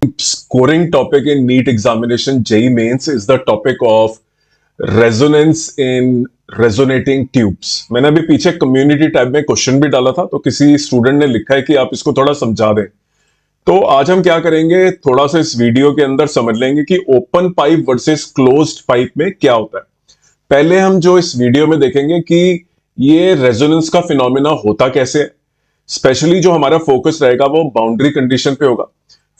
scoring topic in NEET examination JEE mains is the topic of resonance in resonating tubes. मैंने अभी पीछे community tab में question भी डाला था, तो किसी स्टूडेंट ने लिखा है कि आप इसको थोड़ा समझा दें। तो आज हम क्या करेंगे, थोड़ा सा इस वीडियो के अंदर समझ लेंगे कि open pipe versus closed pipe में क्या होता है। पहले हम जो इस वीडियो में देखेंगे कि ये रेजोनेंस का फिनोमेना होता कैसे है। स्पेशली जो हमारा फोकस रहेगा वो बाउंड्री कंडीशन पे होगा।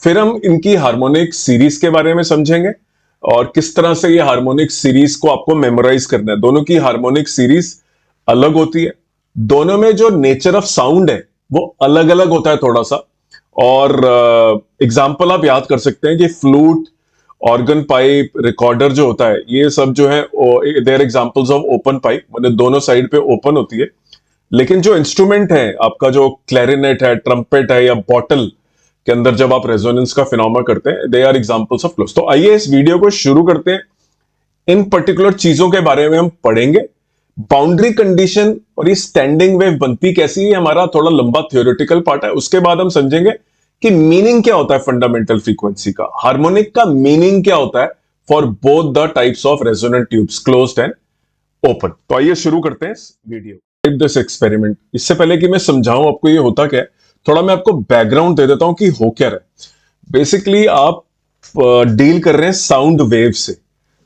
फिर हम इनकी हार्मोनिक सीरीज के बारे में समझेंगे और किस तरह से ये हार्मोनिक सीरीज को आपको मेमोराइज करना है। दोनों की हार्मोनिक सीरीज अलग होती है, दोनों में जो नेचर ऑफ साउंड है वो अलग अलग होता है थोड़ा सा। और एग्जाम्पल आप याद कर सकते हैं कि फ्लूट, ऑर्गन पाइप, रिकॉर्डर जो होता है, ये सब जो है there examples of open pipe, मतलब दोनों साइड पे ओपन होती है। लेकिन जो इंस्ट्रूमेंट है आपका, जो क्लैरिनेट है, ट्रम्पेट है या बॉटल के अंदर जब आप रेजोनेंस का फिनोमेना करते हैं, they are examples of close. तो आइए इस वीडियो को शुरू करते हैं। इन पर्टिकुलर चीजों के बारे में हम पढ़ेंगे। बाउंड्री कंडीशन और ये स्टैंडिंग वेव बनती कैसी है, हमारा थोड़ा लंबा थ्योरेटिकल पार्ट है। उसके बाद हम समझेंगे कि मीनिंग क्या होता है फंडामेंटल फ्रीक्वेंसी का, हार्मोनिक का मीनिंग क्या होता है for both the types of resonant tubes, closed end open. तो आइए शुरू करते हैं इस वीडियो। दिस एक्सपेरिमेंट, इससे पहले कि मैं समझाऊं आपको ये होता क्या है, थोड़ा मैं आपको बैकग्राउंड दे देता हूं कि हो क्या रहा है। बेसिकली आप डील कर रहे हैं साउंड वेव से।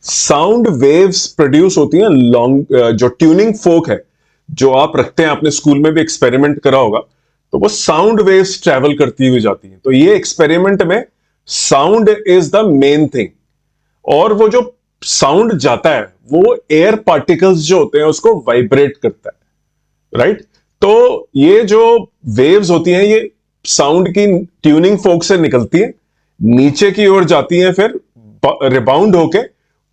साउंड वेव्स प्रोड्यूस होती हैं लॉन्ग, जो ट्यूनिंग फोक है जो आप रखते हैं, आपने स्कूल में भी एक्सपेरिमेंट करा होगा, तो वो साउंड वेव्स ट्रेवल करती हुई जाती हैं। तो ये एक्सपेरिमेंट में sound is the main thing, और वो जो साउंड जाता है वो एयर पार्टिकल्स जो होते हैं उसको वाइब्रेट करता है, राइट। तो ये जो वेव्स होती हैं ये साउंड की ट्यूनिंग फोक से निकलती है, नीचे की ओर जाती है, फिर रिबाउंड होके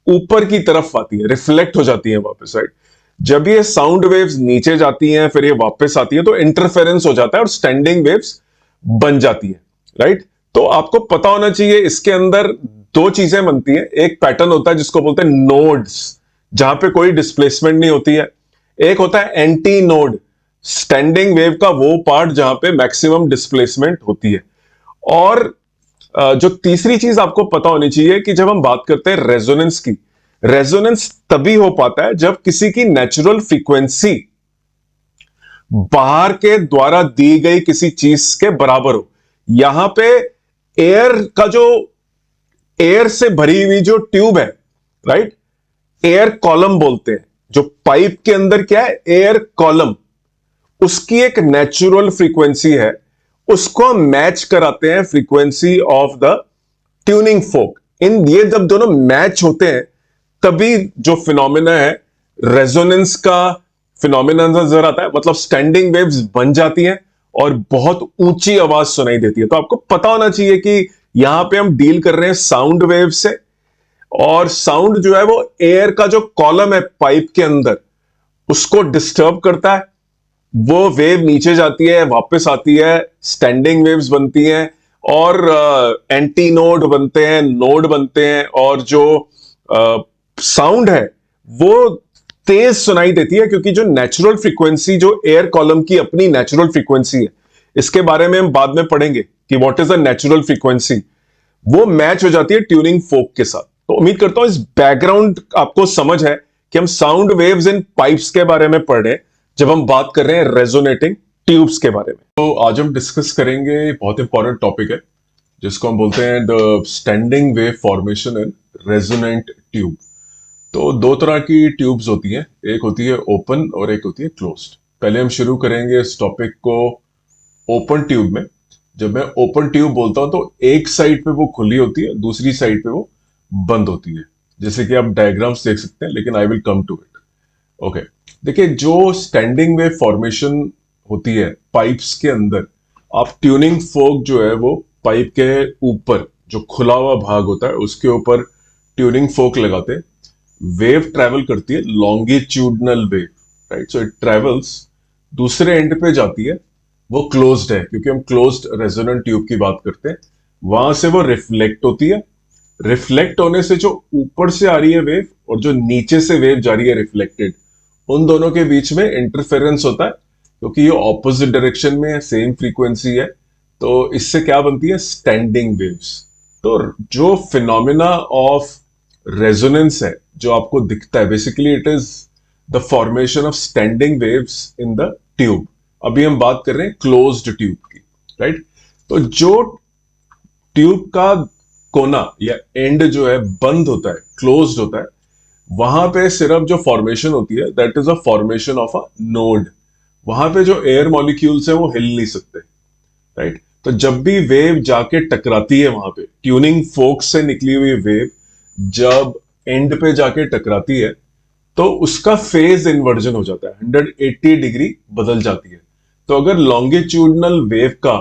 ऊपर की तरफ आती है, रिफ्लेक्ट हो जाती है वापस, राइट। जब ये साउंड वेव्स नीचे जाती हैं फिर ये वापस आती है तो इंटरफेरेंस हो जाता है और स्टैंडिंग वेव्स बन जाती है, राइट। तो आपको पता होना चाहिए इसके अंदर दो चीजें बनती हैं। एक पैटर्न होता है जिसको बोलते हैं नोड्स, जहां पे कोई डिस्प्लेसमेंट नहीं होती है। एक होता है एंटी नोड, स्टैंडिंग वेव का वो पार्ट जहां पे मैक्सिमम डिस्प्लेसमेंट होती है। और जो तीसरी चीज आपको पता होनी चाहिए कि जब हम बात करते हैं रेजोनेंस की, रेजोनेंस तभी हो पाता है जब किसी की नेचुरल फ्रीक्वेंसी बाहर के द्वारा दी गई किसी चीज के बराबर हो। यहां पे एयर का जो, एयर से भरी हुई जो ट्यूब है, राइट, एयर कॉलम बोलते हैं। जो पाइप के अंदर क्या है, एयर कॉलम, उसकी एक नेचुरल फ्रीक्वेंसी है, उसको हम मैच कराते हैं frequency of the tuning fork. इन ये जब दोनों मैच होते हैं तभी जो फिनोमेना है रेजोनेंस का फिनोमेना नजर आता है, मतलब स्टैंडिंग वेव्स बन जाती हैं और बहुत ऊंची आवाज सुनाई देती है। तो आपको पता होना चाहिए कि यहां पे हम डील कर रहे हैं साउंड वेव से, और साउंड जो है वो एयर का जो कॉलम है पाइप के अंदर उसको डिस्टर्ब करता है। वो वेव नीचे जाती है, वापस आती है, स्टैंडिंग वेव्स बनती हैं और एंटी नोड बनते हैं, नोड बनते हैं, और जो साउंड है वो तेज सुनाई देती है क्योंकि जो नेचुरल फ्रीक्वेंसी, जो एयर कॉलम की अपनी नेचुरल फ्रीक्वेंसी है, इसके बारे में हम बाद में पढ़ेंगे कि what is the natural frequency, वो मैच हो जाती है ट्यूनिंग फोक के साथ। तो उम्मीद करता हूं इस बैकग्राउंड आपको समझ है कि हम साउंड वेव्स इन पाइप्स के बारे में पढ़ रहे हैं जब हम बात कर रहे हैं रेजोनेटिंग ट्यूब्स के बारे में। तो आज हम डिस्कस करेंगे, बहुत इंपॉर्टेंट टॉपिक है जिसको हम बोलते हैं the standing wave formation in resonant tube. तो दो तरह की ट्यूब्स होती हैं, एक होती है ओपन और एक होती है क्लोज्ड। पहले हम शुरू करेंगे इस टॉपिक को ओपन ट्यूब में। जब मैं ओपन ट्यूब बोलता हूं तो एक साइड पे वो खुली होती है, दूसरी साइड पे वो बंद होती है, जैसे कि आप डायग्राम्स देख सकते हैं, लेकिन I will come to it. Okay, देखिए जो स्टैंडिंग वेव फॉर्मेशन होती है पाइप्स के अंदर, आप ट्यूनिंग फोक जो है वो पाइप के ऊपर जो खुला हुआ भाग होता है उसके ऊपर ट्यूनिंग फोक लगाते हैं। वेव ट्रेवल करती है, longitudinal wave, right. So it travels, दूसरे एंड पे जाती है, वो क्लोज्ड है क्योंकि हम क्लोज्ड रेजोनेंट ट्यूब की बात करते हैं। वहां से वो रिफ्लेक्ट होती है, रिफ्लेक्ट होने से जो ऊपर से आ रही है वेव और जो नीचे से वेव जा रही है रिफ्लेक्टेड, उन दोनों के बीच में इंटरफेरेंस होता है क्योंकि ये ऑपोजिट डायरेक्शन में है, सेम फ्रीक्वेंसी है। तो इससे क्या बनती है, स्टैंडिंग वेव्स। तो जो फिनोमिना ऑफ रेजोनेंस है जो आपको दिखता है, basically it is the formation of standing waves in the tube. अभी हम बात कर रहे हैं क्लोज्ड ट्यूब की, राइट। तो जो ट्यूब का कोना या एंड जो है बंद होता है, क्लोज्ड होता है, वहां पे सिर्फ जो फॉर्मेशन होती है that is a formation of a node. वहां पे जो एयर मॉलिक्यूल्स है वो हिल नहीं सकते, राइट। तो जब भी वेव जाके टकराती है वहां पे, ट्यूनिंग फोक से निकली हुई वेव जब एंड पे जाके टकराती है तो उसका फेज इन्वर्जन हो जाता है, 180 डिग्री बदल जाती है। तो अगर लॉन्गिट्यूडनल वेव का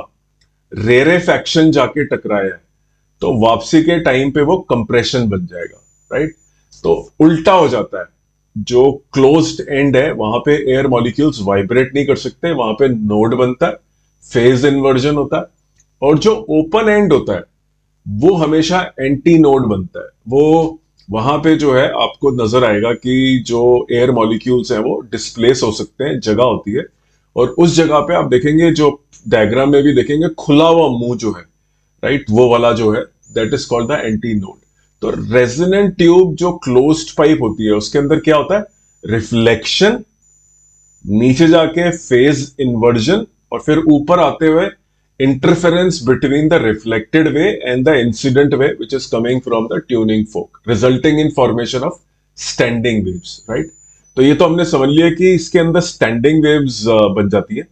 रेरेफैक्शन जाके टकराया है तो वापसी के टाइम पे वो कंप्रेशन बन जाएगा, राइट। तो उल्टा हो जाता है, जो क्लोज्ड एंड है वहां पे एयर मॉलिक्यूल्स वाइब्रेट नहीं कर सकते, वहां पे नोड बनता है, फेज इन्वर्जन होता है। और जो ओपन एंड होता है वो हमेशा एंटी नोड बनता है। वो वहां पे जो है आपको नजर आएगा कि जो एयर मॉलिक्यूल्स हैं वो डिस्प्लेस हो सकते हैं, जगह होती है। और उस जगह पे आप देखेंगे, जो डायग्राम में भी देखेंगे, खुला हुआ मुंह जो है, राइट, वो वाला जो है that is called the anti node. तो रेजोनेंट ट्यूब जो क्लोज्ड पाइप होती है उसके अंदर क्या होता है, रिफ्लेक्शन, नीचे जाके फेज इन्वर्जन, और फिर ऊपर आते हुए interference between the reflected way and the incident way which is coming from the tuning folk, resulting in formation of standing waves, right. तो ये तो हमने समझ लिया कि इसके अंदर स्टैंडिंग वेव्स बन जाती है।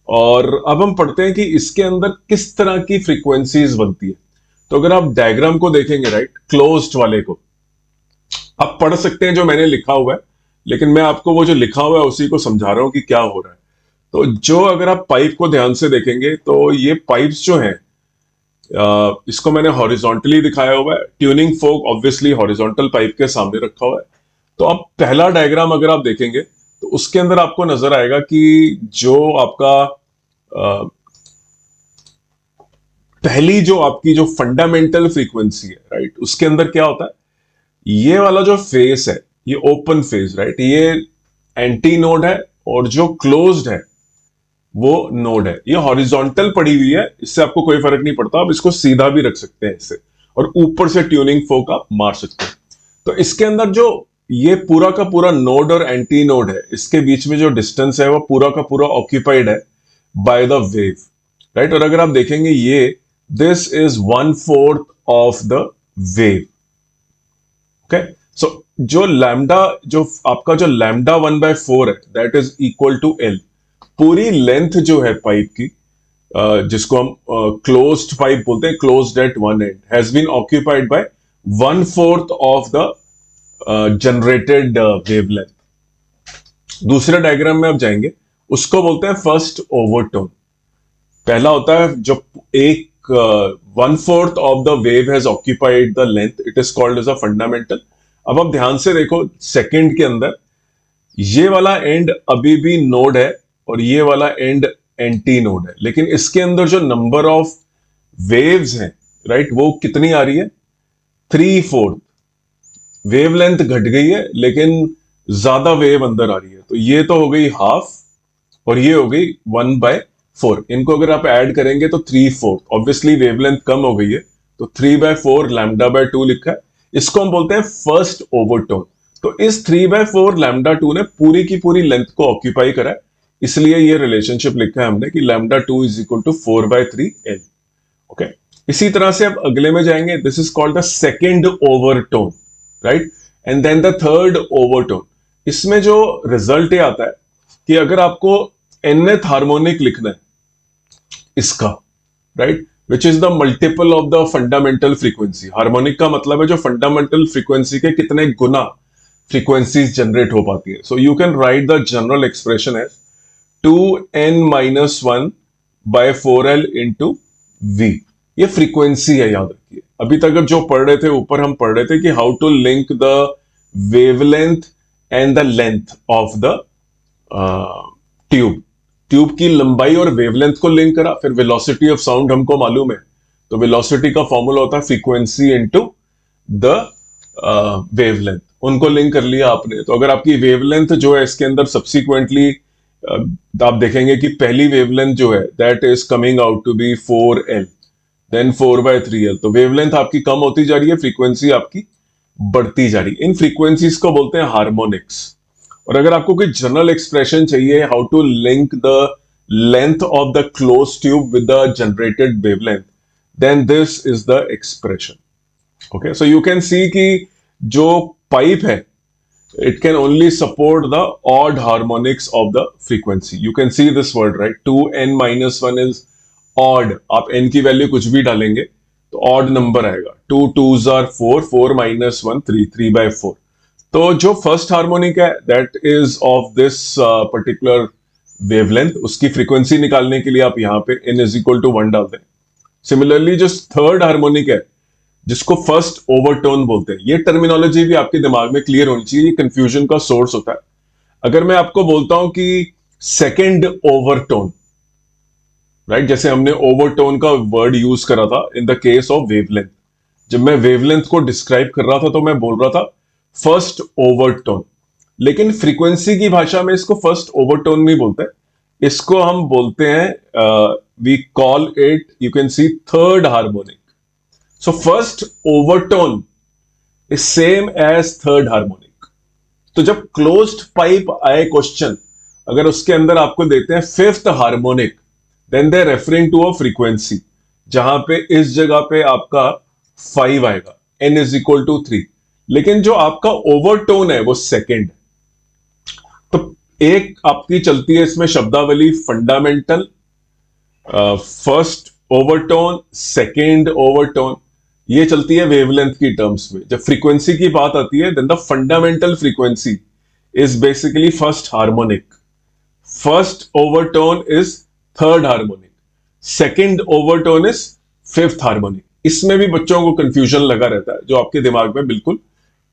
और अब हम पढ़ते हैं कि इसके अंदर किस तरह की फ्रीक्वेंसीज बनती है। तो अगर आप डायग्राम को देखेंगे, राइट, क्लोज्ड वाले को आप पढ़ सकते हैं जो मैंने लिखा हुआ है, लेकिन मैं आपको वो जो लिखा हुआ है उसी को समझा रहा हूं कि क्या हो रहा है। तो जो अगर आप पाइप को ध्यान से देखेंगे तो ये पाइप्स जो हैं, इसको मैंने हॉरिजॉन्टली दिखाया हुआ है। ट्यूनिंग फोक ऑब्वियसली हॉरिजॉन्टल पाइप के सामने रखा हुआ है। तो अब पहला डायग्राम अगर आप देखेंगे तो उसके अंदर आपको नजर आएगा कि जो आपका पहली जो आपकी जो फंडामेंटल फ्रीक्वेंसी है, राइट, उसके अंदर क्या होता है, ये वाला जो फेस है ये ओपन फेस, राइट, ये एंटी नोड है, और जो क्लोज्ड है वो नोड है। ये हॉरिजॉन्टल पड़ी हुई है, इससे आपको कोई फर्क नहीं पड़ता, आप इसको सीधा भी रख सकते हैं इससे, और ऊपर से ट्यूनिंग फोक आप मार सकते हैं। तो इसके अंदर जो ये पूरा का पूरा नोड और एंटी नोड है, इसके बीच में जो डिस्टेंस है वो पूरा का पूरा ऑक्यूपाइड है बाय द वेव, राइट। और अगर आप देखेंगे ये this is 1/4 of the wave, okay. So जो लैम्डा, जो आपका जो लैम्डा 1/4 है that is equal to L. पूरी लेंथ जो है पाइप की, जिसको हम क्लोज्ड पाइप बोलते हैं, closed at one end, has been occupied by 1/4 of the generated wavelength. दूसरे डायग्राम में आप जाएंगे, उसको बोलते हैं फर्स्ट ओवरटोन। पहला होता है जब एक 1/4 of the wave has occupied the length, it is called as a fundamental. अब आप ध्यान से देखो, सेकंड के अंदर ये वाला एंड अभी भी नोड है और ये वाला एंड एंटी नोड है, लेकिन इसके अंदर जो नंबर ऑफ वेव्स हैं, राइट, वो कितनी आ रही है, 3/4। वेवलेंथ घट गई है लेकिन ज्यादा वेव अंदर आ रही है। तो ये तो हो गई हाफ और ये हो गई 1/4। इनको अगर आप ऐड करेंगे तो 3/4। ऑब्वियसली वेवलेंथ कम हो गई है, तो 3/4 λ/2 लिखा है। इसको हम बोलते हैं फर्स्ट ओवरटोन। तो इस 3/4 λ/2 ने पूरी की पूरी लेंथ को ऑक्यूपाई करा है, इसलिए ये रिलेशनशिप लिखा है हमने कि λ2 is equal to 4/3 L, okay. इसी तरह से अब अगले में जाएंगे, this is called the second overtone, right, and then the third overtone. इसमें जो रिजल्ट ये आता है कि अगर आपको nth हार्मोनिक लिखना है इसका, right, which is the multiple of the fundamental frequency. Harmonic का मतलब है जो फंडामेंटल फ्रीक्वेंसी के कितने गुना फ्रीक्वेंसीज जनरेट हो पाती है। So you can write the general expression as 2n-1/4L into v। ये फ्रीक्वेंसी है, याद रखिए। अभी तक जो पढ़ रहे थे ऊपर, हम पढ़ रहे थे कि how to link the wavelength and the length of the tube. Tube की लंबाई और वेवलेंथ को लिंक करा, फिर वेलोसिटी ऑफ साउंड हमको मालूम है, तो वेलोसिटी का फॉर्मूला होता है फ्रीक्वेंसी इनटू द वेवलेंथ। उनको लिंक कर लिया आपने। तो अगर आपकी वेवलेंथ जो है इसके अंदर सब्सिक्वेंटली आप देखेंगे कि पहली वेवलेंथ जो है that is coming out to be 4L, then 4/3L। तो वेवलेंथ आपकी कम होती जा रही है, फ्रीक्वेंसी आपकी बढ़ती जा रही है। इन फ्रीक्वेंसीज को बोलते हैं हार्मोनिक्स। और अगर आपको कोई जनरल एक्सप्रेशन चाहिए how to link the length of the close tube with the generated wavelength, then this is the expression. Okay, so you can see कि जो पाइप है it can only support the odd harmonics of the frequency. You can see this word, right? 2n minus 1 is odd. आप n की value कुछ भी डालेंगे तो odd number आएगा। 2 2s are 4, 4 minus 1 3, 3/4। तो जो फर्स्ट हार्मोनिक है that is of this particular wavelength, उसकी फ्रीक्वेंसी निकालने के लिए आप यहाँ पे n इज इक्वल टू 1 डाल दें। सिमिलरली जो थर्ड हार्मोनिक है जिसको फर्स्ट ओवरटोन बोलते हैं, ये टर्मिनोलॉजी भी आपके दिमाग में क्लियर होनी चाहिए, ये कंफ्यूजन का सोर्स होता है। अगर मैं आपको बोलता हूं कि सेकंड ओवरटोन, राइट, जैसे हमने ओवरटोन का वर्ड यूज करा था इन द केस ऑफ वेवलेंथ। जब मैं वेवलेंथ को डिस्क्राइब कर रहा था तो मैं बोल रहा था फर्स्ट ओवरटोन, लेकिन फ्रीक्वेंसी की भाषा में इसको फर्स्ट ओवरटोन नहीं बोलते, इसको हम बोलते हैं we call it, you can see, third harmonic. So first overtone is same as third harmonic। तो जब क्लोज्ड पाइप आए क्वेश्चन, अगर उसके अंदर आपको देते हैं fifth harmonic, then they referring to a frequency, जहां पे इस जगह पे आपका 5 आएगा, n इज इक्वल टू 3। लेकिन जो आपका ओवरटोन है वो सेकेंड। तो एक आपकी चलती है इसमें शब्दावली fundamental, first overtone, second overtone, ये चलती है वेवलेंथ की टर्म्स में। जब फ्रीक्वेंसी की बात आती है then the fundamental frequency is basically first harmonic, first overtone is third harmonic, second overtone is fifth harmonic. इसमें भी बच्चों को कंफ्यूजन लगा रहता है, जो आपके दिमाग में बिल्कुल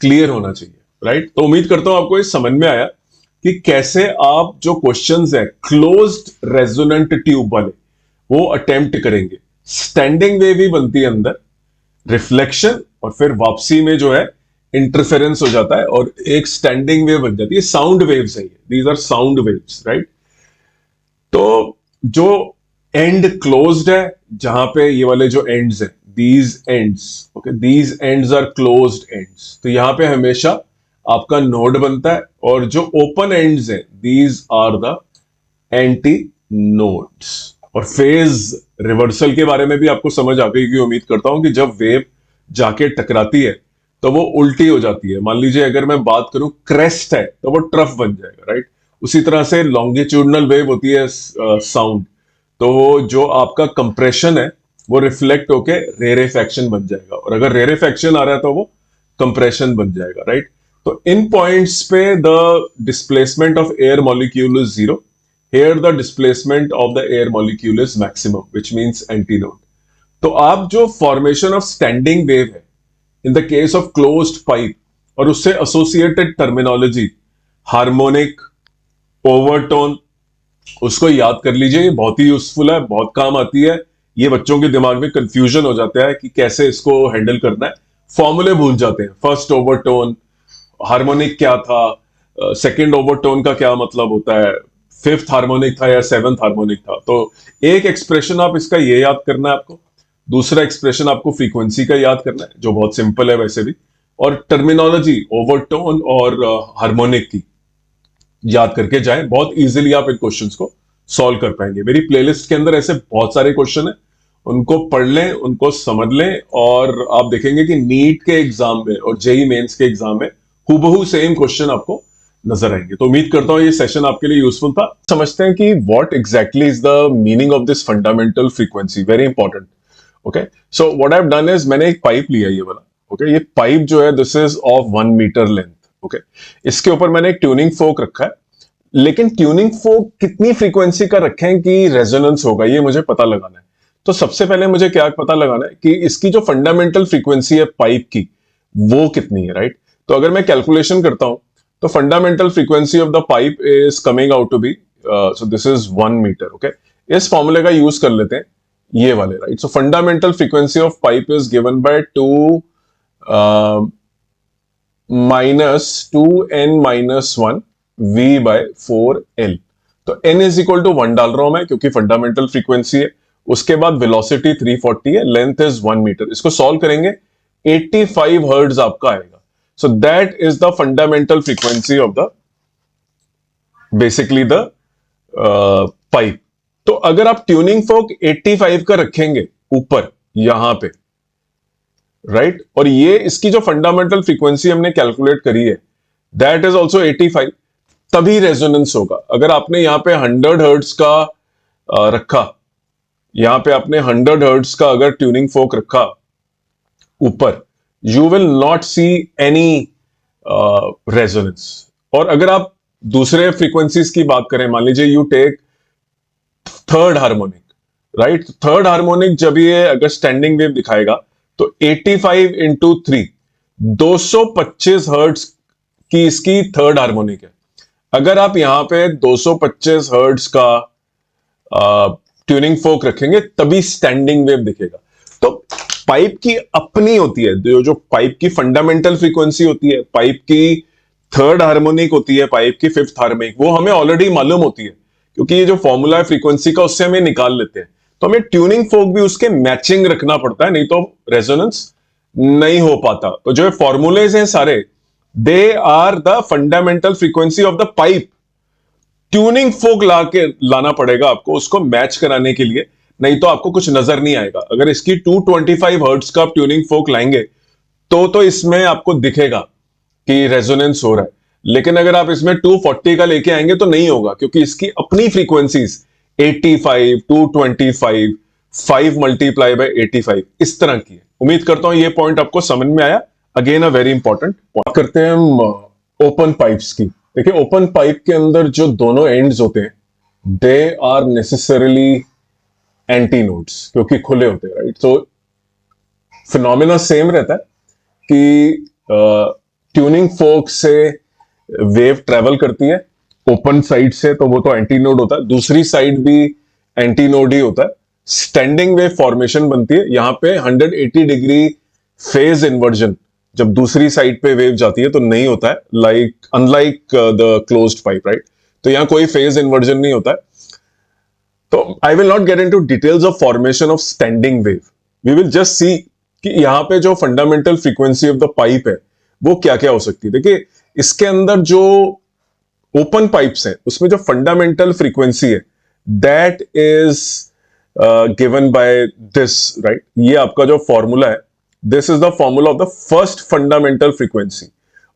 क्लियर होना चाहिए, राइट। तो उम्मीद करता हूं आपको ये समझ में आया कि कैसे आप जो क्वेश्चंस है क्लोज्ड रेजोनेंट ट्यूब वाले वो अटेम्प्ट करेंगे। स्टैंडिंग वेव ही बनती है अंदर, रिफ्लेक्शन और फिर वापसी में जो है इंटरफेरेंस हो जाता है और एक स्टैंडिंग वेव बन जाती है। साउंड वेव्स है ये, these are sound waves, right. तो जो एंड क्लोज्ड है, जहां पे ये वाले जो एंड्स हैं, these ends, okay, these ends are closed ends, तो यहां पे हमेशा आपका नोड बनता है। और जो ओपन एंड्स हैं, these are the antinodes. और फेज रिवर्सल के बारे में भी आपको समझ आ गई कि उम्मीद करता हूं कि जब वेव जाके टकराती है तो वो उल्टी हो जाती है। मान लीजिए अगर मैं बात करूं क्रेस्ट है तो वो ट्रफ बन जाएगा, राइट। उसी तरह से लॉन्गिट्यूडनल वेव होती है साउंड, तो वो जो आपका कंप्रेशन है वो रिफ्लेक्ट होके रेरेफैक्शन बन जाएगा, और अगर रेरेफैक्शन आ रहा है तो वो कंप्रेशन बन जाएगा, राइट। तो इन पॉइंट्स पे the displacement of air molecule is zero. Here the displacement of the air molecule is maximum, which means antinode। तो आप जो फॉर्मेशन ऑफ स्टैंडिंग वेव है इन the case of closed pipe और उससे एसोसिएटेड टर्मिनोलॉजी हार्मोनिक, ओवरटोन, उसको याद कर लीजिए। ये बहुत ही यूजफुल है, बहुत काम आती है। ये बच्चों के दिमाग में कंफ्यूजन हो जाता है कि कैसे इसको हैंडल करना है, फॉर्मूले भूल जाते हैं। फर्स्ट ओवरटोन, हार्मोनिक क्या था, सेकेंड ओवरटोन का क्या मतलब होता है, फिफ्थ हार्मोनिक था या सेवंथ हार्मोनिक था। तो एक एक्सप्रेशन आप इसका ये याद करना है आपको, दूसरा एक्सप्रेशन आपको फ्रीक्वेंसी का याद करना है जो बहुत सिंपल है वैसे भी, और टर्मिनोलॉजी ओवरटोन और हार्मोनिक की याद करके जाएं। बहुत इजीली आप इन क्वेश्चंस को सॉल्व कर पाएंगे। मेरी प्लेलिस्ट के अंदर ऐसे बहुत सारे क्वेश्चन है, उनको पढ़ लें, उनको समझ लें, और आप देखेंगे कि नीट के एग्जाम में और जेई मेंस के एग्जाम में हूबहू सेम क्वेश्चन आपको नजर आएंगे। तो उम्मीद करता हूं ये सेशन आपके लिए यूजफुल था। समझते हैं कि what exactly is the meaning of this fundamental frequency, very important. Okay, so what I have done is मैंने एक पाइप लिया ये वाला। ओके, ये पाइप जो है this is of 1 metre length. Okay, इसके ऊपर मैंने एक ट्यूनिंग फोक रखा है, लेकिन ट्यूनिंग फोक कितनी फ्रीक्वेंसी का रखें कि रेजोनेंस होगा ये मुझे पता लगाना है। तो सबसे पहले मुझे क्या पता लगाना है कि इसकी जो फंडामेंटल फ्रीक्वेंसी है पाइप की वो कितनी है, राइट। तो अगर मैं कैलकुलेशन करता हूं तो fundamental frequency of the pipe is coming out to be, so this is 1 metre. Okay, इस फॉर्मूले का यूज कर लेते हैं, ये वाले, right. So fundamental frequency of pipe is given by 2 minus 2n-1 v/4l। तो n इज इक्वल टू 1 डाल रहा हूं मैं क्योंकि फंडामेंटल फ्रीक्वेंसी है, उसके बाद वेलोसिटी 340 है, लेंथ इज 1 मीटर। इसको सॉल्व करेंगे 85 हर्ट्ज आपका आएगा। So that is the fundamental frequency of the basically the pipe. तो अगर आप ट्यूनिंग फोक 85 का रखेंगे ऊपर यहां पे, राइट, और ये इसकी जो फंडामेंटल फ्रीक्वेंसी हमने कैलकुलेट करी है दैट इज ऑल्सो 85, तभी रेजोनेंस होगा। अगर आपने यहां पे 100 हर्ट्ज का रखा, यहां पे आपने 100 हर्ट्ज का अगर ट्यूनिंग फोक रखा ऊपर, you will not see any resonance. और अगर आप दूसरे फ्रीक्वेंसीज की बात करें, मान लीजिए you take third harmonic, right, third harmonic जब ये अगर स्टैंडिंग वेव दिखाएगा तो 85 इंटू 3 225 हर्ट्ज की इसकी थर्ड हार्मोनिक है। अगर आप यहां पे 225 हर्ट्ज का ट्यूनिंग फोक रखेंगे तभी स्टैंडिंग वेव दिखेगा। तो पाइप की अपनी होती है, जो पाइप की फंडामेंटल फ्रीक्वेंसी होती है, पाइप की थर्ड हार्मोनिक होती है, पाइप की फिफ्थ हार्मोनिक, वो हमें ऑलरेडी मालूम होती है क्योंकि ये जो फॉर्मूला है फ्रीक्वेंसी का उससे हमें निकाल लेते हैं। तो हमें ट्यूनिंग फोक भी उसके मैचिंग रखना पड़ता है, नहीं तो रेजोनेंस नहीं हो पाता। तो जो फॉर्मूलेज हैं सारे, they are the fundamental frequency of the pipe. Tuning fork लाना पड़ेगा आपको उसको मैच कराने के लिए, नहीं तो आपको कुछ नजर नहीं आएगा। अगर इसकी 225 हर्ट्ज का आप ट्यूनिंग फोक लाएंगे तो इसमें आपको दिखेगा कि रेजोनेंस हो रहा है, लेकिन अगर आप इसमें 240 का लेके आएंगे तो नहीं होगा क्योंकि इसकी अपनी फ्रीक्वेंसीज 85, 225, 5 मल्टीप्लाई बाय 85 इस तरह की है। उम्मीद करता हूं ये पॉइंट आपको समझ में आया। Again a very important point करते हैं हम ओपन पाइप्स की। देखिए ओपन पाइप के अंदर जो दोनों एंड्स होते हैं they are necessarily antinodes क्योंकि खुले होते हैं, राइट। तो फिनोमिना सेम रहता है कि ट्यूनिंग फोक से वेव ट्रेवल करती है ओपन साइड से, तो वो तो एंटी नोड होता है, दूसरी साइड भी एंटी नोड ही होता है। स्टैंडिंग वेव फॉर्मेशन बनती है यहां पे 180 डिग्री फेज इन्वर्जन जब दूसरी साइड पे वेव जाती है तो नहीं होता है, like unlike the closed pipe, right. तो यहां कोई फेज इन्वर्जन नहीं होता है। तो I will not get into details of formation of standing wave, we will just see कि यहां पे जो fundamental frequency of the pipe है वो क्या क्या हो सकती है। देखिए इसके अंदर जो ओपन पाइप्स है उसमें जो फंडामेंटल फ्रीक्वेंसी है that is given by this, right. ये आपका जो फॉर्मूला है, this is the formula of the first fundamental frequency.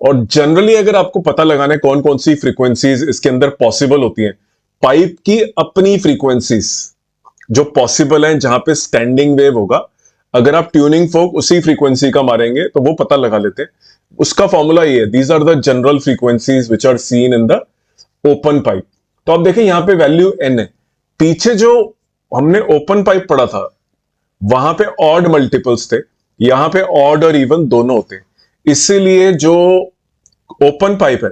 और जनरली अगर आपको पता लगाना है कौन कौन सी फ्रीक्वेंसीज इसके अंदर पॉसिबल होती हैं, पाइप की अपनी फ्रीक्वेंसीज जो पॉसिबल हैं जहां पे स्टैंडिंग वेव होगा, अगर आप ट्यूनिंग फोक उसी फ्रीक्वेंसी का मारेंगे तो वो पता लगा लेते हैं। उसका फॉर्मूला ये है, these are the general frequencies which are seen in the open pipe. तो आप देखिए यहां पे वैल्यू n है, पीछे जो हमने ओपन पाइप पढ़ा था वहां पे ऑड मल्टीपल्स थे, यहां पे ऑड और इवन दोनों होते हैं। इसीलिए जो ओपन पाइप है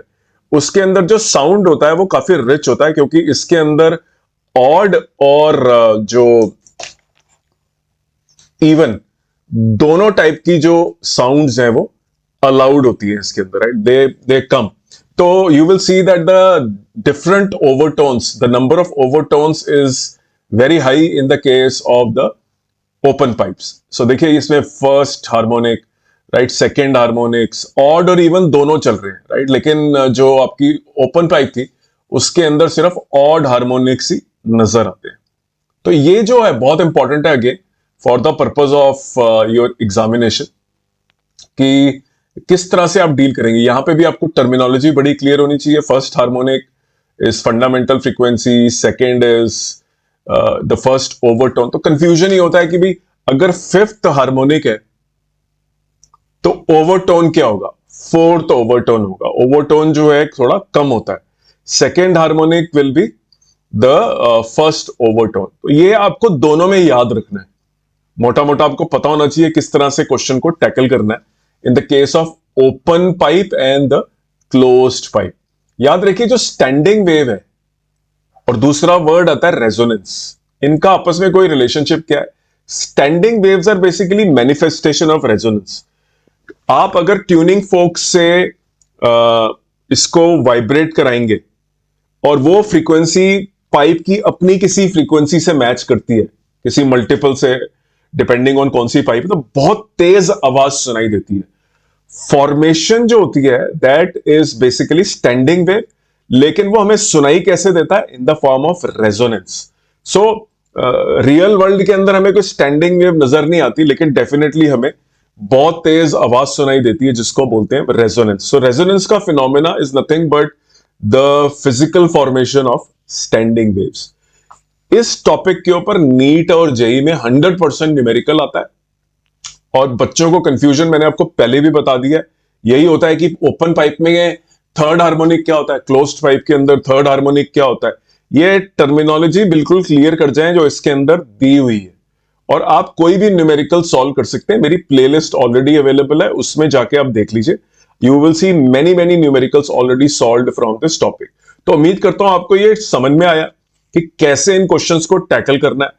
उसके अंदर जो साउंड होता है वो काफी रिच होता है क्योंकि इसके अंदर ऑड और जो इवन दोनों टाइप की जो साउंड्स हैं वो अलाउड होती है इसके अंदर, राइट। They come. तो you will see that the different overtones, the number of overtones is very high in the case of the open pipes. So देखिए इसमें first harmonic, right, second harmonics, odd और even दोनों चल रहे हैं, right. लेकिन जो आपकी ओपन पाइप थी उसके अंदर सिर्फ ऑड हार्मोनिक्स ही नजर आते हैं। तो ये जो है बहुत इंपॉर्टेंट है again for the purpose of your examination कि किस तरह से आप डील करेंगे। यहां पे भी आपको टर्मिनोलॉजी बड़ी क्लियर होनी चाहिए। First harmonic is fundamental frequency, second is the first overtone. तो कंफ्यूजन ही होता है कि भाई अगर फिफ्थ हार्मोनिक है तो ओवरटोन क्या होगा, फोर्थ ओवरटोन होगा। ओवरटोन जो है थोड़ा कम होता है। Second harmonic will be the first overtone. तो ये आपको दोनों में याद रखना है, मोटा मोटा आपको पता होना चाहिए किस तरह से क्वेश्चन को टैकल करना है इन the case of open pipe and the closed pipe. याद रखिए जो स्टैंडिंग वेव है और दूसरा वर्ड आता है रेजोनेंस, इनका आपस में कोई रिलेशनशिप क्या है। Standing waves are basically manifestation of resonance. आप अगर ट्यूनिंग फोक से इसको वाइब्रेट कराएंगे और वो फ्रीक्वेंसी पाइप की अपनी किसी फ्रीक्वेंसी से मैच करती है किसी मल्टीपल से, डिपेंडिंग ऑन कौन सी पाइप, तो बहुत तेज आवाज सुनाई देती है। फॉर्मेशन जो होती है that is basically standing wave, लेकिन वो हमें सुनाई कैसे देता है? In the form of resonance. So real world के अंदर हमें कोई स्टैंडिंग वेव नजर नहीं आती, लेकिन डेफिनेटली हमें बहुत तेज आवाज सुनाई देती है, जिसको बोलते हैं रेजोनेंस। सो रेजोनेंस का phenomena is nothing but the physical formation of standing waves. इस टॉपिक के ऊपर नीट और जेई में 100% न्यूमेरिकल आता है, और बच्चों को कंफ्यूजन मैंने आपको पहले भी बता दिया है। यही होता है कि ओपन पाइप में थर्ड हार्मोनिक क्या होता है, क्लोज्ड पाइप के अंदर थर्ड हार्मोनिक क्या होता है, ये टर्मिनोलॉजी बिल्कुल क्लियर कर जाएं जो इसके अंदर दी हुई है। और आप कोई भी न्यूमेरिकल सॉल्व कर सकते हैं, मेरी प्लेलिस्ट ऑलरेडी अवेलेबल है, उसमें जाके आप देख लीजिए। You will see many many numericals already solved from this topic. तो उम्मीद करता हूं आपको ये समझ में आया कि कैसे इन क्वेश्चंस को टैकल करना है,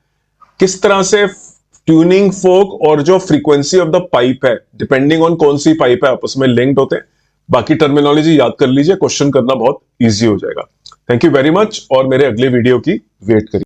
किस तरह से ट्यूनिंग फोक और जो फ्रीक्वेंसी ऑफ द पाइप है, डिपेंडिंग ऑन कौन सी पाइप है, आपस में लिंक्ड होते हैं। बाकी टर्मिनोलॉजी याद कर लीजिए, क्वेश्चन करना बहुत इजी हो जाएगा। थैंक यू वेरी मच, और मेरे अगले वीडियो की वेट करिए।